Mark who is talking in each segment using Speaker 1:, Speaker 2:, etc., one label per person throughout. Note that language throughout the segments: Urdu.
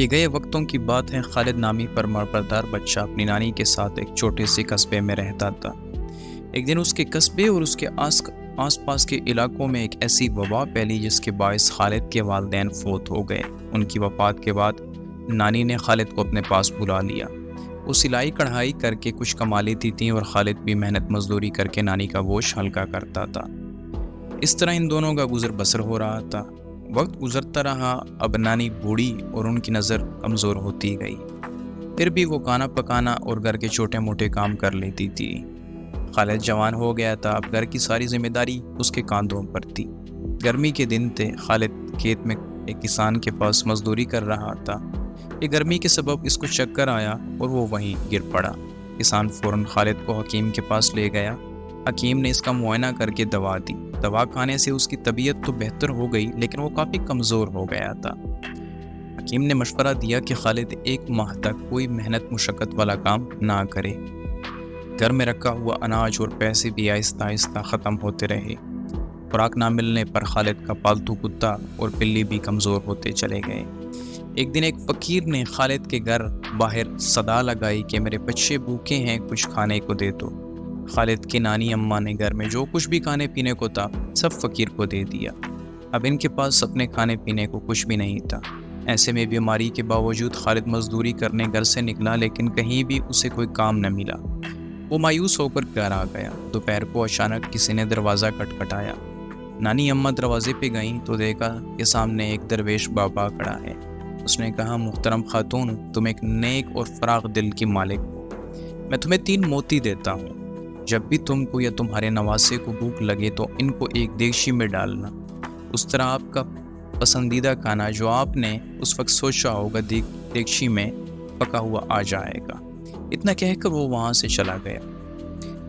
Speaker 1: یہ گئے وقتوں کی بات ہے۔ خالد نامی فرمانبردار بچہ اپنی نانی کے ساتھ ایک چھوٹے سے قصبے میں رہتا تھا۔ ایک دن اس کے قصبے اور اس کے آس پاس کے علاقوں میں ایک ایسی وبا پھیلی جس کے باعث خالد کے والدین فوت ہو گئے۔ ان کی وفات کے بعد نانی نے خالد کو اپنے پاس بلا لیا۔ وہ سلائی کڑھائی کر کے کچھ کما لیتی تھیں اور خالد بھی محنت مزدوری کر کے نانی کا بوجھ ہلکا کرتا تھا۔ اس طرح ان دونوں کا گزر بسر ہو رہا تھا۔ وقت گزرتا رہا، اب نانی بوڑھی اور ان کی نظر کمزور ہوتی گئی، پھر بھی وہ کھانا پکانا اور گھر کے چھوٹے موٹے کام کر لیتی تھی۔ خالد جوان ہو گیا تھا، اب گھر کی ساری ذمہ داری اس کے کاندھوں پر تھی۔ گرمی کے دن تھے، خالد کھیت میں ایک کسان کے پاس مزدوری کر رہا تھا کہ گرمی کے سبب اس کو چکر آیا اور وہ وہیں گر پڑا۔ کسان فوراً خالد کو حکیم کے پاس لے گیا۔ حکیم نے اس کا معائنہ کر کے دوا دی۔ دوا کھانے سے اس کی طبیعت تو بہتر ہو گئی، لیکن وہ کافی کمزور ہو گیا تھا۔ حکیم نے مشورہ دیا کہ خالد 1 ماہ تک کوئی محنت مشقت والا کام نہ کرے۔ گھر میں رکھا ہوا اناج اور پیسے بھی آہستہ آہستہ ختم ہوتے رہے۔ خوراک نہ ملنے پر خالد کا پالتو کتا اور بلی بھی کمزور ہوتے چلے گئے۔ ایک دن ایک فقیر نے خالد کے گھر باہر صدا لگائی کہ میرے بچے بھوکے ہیں، کچھ کھانے کو دے دو۔ خالد کی نانی اماں نے گھر میں جو کچھ بھی کھانے پینے کو تھا سب فقیر کو دے دیا۔ اب ان کے پاس اپنے کھانے پینے کو کچھ بھی نہیں تھا۔ ایسے میں بیماری کے باوجود خالد مزدوری کرنے گھر سے نکلا، لیکن کہیں بھی اسے کوئی کام نہ ملا۔ وہ مایوس ہو کر گھر آ گیا۔ دوپہر کو اچانک کسی نے دروازہ کھٹکھٹایا۔ نانی اماں دروازے پہ گئیں تو دیکھا کہ سامنے ایک درویش بابا کھڑا ہے۔ اس نے کہا، محترم خاتون، تم ایک نیک اور فراخ دل کی مالک ہو۔ میں تمہیں 3 موتی دیتا ہوں۔ جب بھی تم کو یا تمہارے نواسے کو بھوک لگے تو ان کو ایک دیگچی میں ڈالنا۔ اس طرح آپ کا پسندیدہ کھانا جو آپ نے اس وقت سوچا ہوگا دیگچی میں پکا ہوا آ جائے گا۔ اتنا کہہ کر وہ وہاں سے چلا گیا۔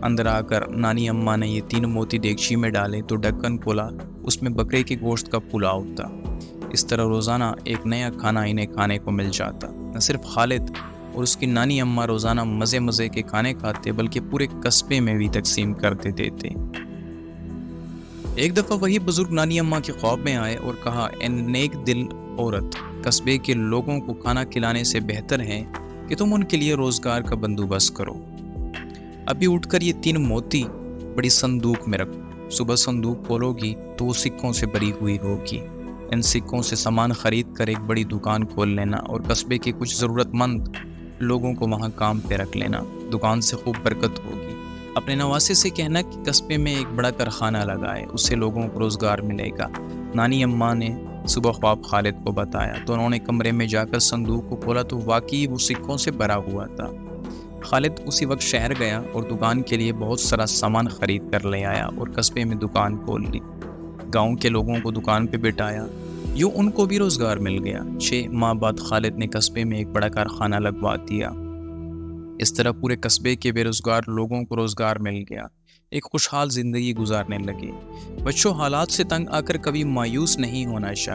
Speaker 1: اندر آ کر نانی اماں نے یہ 3 موتی دیگچی میں ڈالے تو ڈھکن کھولا، اس میں بکرے کے گوشت کا پلاؤ تھا۔ اس طرح روزانہ ایک نیا کھانا انہیں کھانے کو مل جاتا۔ نہ صرف خالد اور اس کی نانی اماں روزانہ مزے کے کھانے کھاتے، بلکہ پورے قصبے میں بھی تقسیم کرتے دیتے۔ ایک دفعہ وہی بزرگ نانی اماں کے خواب میں آئے اور کہا، اے نیک دل عورت، قصبے کے لوگوں کو کھانا کھلانے سے بہتر ہے کہ تم ان کے لیے روزگار کا بندوبست کرو۔ ابھی اٹھ کر یہ 3 موتی بڑی صندوق میں رکھو۔ صبح صندوق کھولو گی تو وہ سکوں سے بھری ہوئی ہوگی۔ ان سکوں سے سامان خرید کر ایک بڑی دکان کھول لینا اور قصبے کے کچھ ضرورت مند لوگوں کو وہاں کام پہ رکھ لینا۔ دکان سے خوب برکت ہوگی۔ اپنے نواسے سے کہنا کہ قصبے میں ایک بڑا کارخانہ لگائے، اس سے لوگوں کو روزگار ملے گا۔ نانی اماں نے صبح خواب خالد کو بتایا تو انہوں نے کمرے میں جا کر صندوق کو کھولا تو واقعی وہ سکوں سے بھرا ہوا تھا۔ خالد اسی وقت شہر گیا اور دکان کے لیے بہت سارا سامان خرید کر لے آیا اور قصبے میں دکان کھول لی۔ گاؤں کے لوگوں کو دکان پہ بٹھایا، یوں ان کو بھی روزگار مل گیا۔ 6 ماہ بعد خالد نے قصبے میں ایک بڑا کارخانہ لگوا دیا۔ اس طرح پورے قصبے کے بے روزگار لوگوں کو روزگار مل گیا، ایک خوشحال زندگی گزارنے لگے۔ بچوں، حالات سے تنگ آ کر کبھی مایوس نہیں ہونا چاہیے۔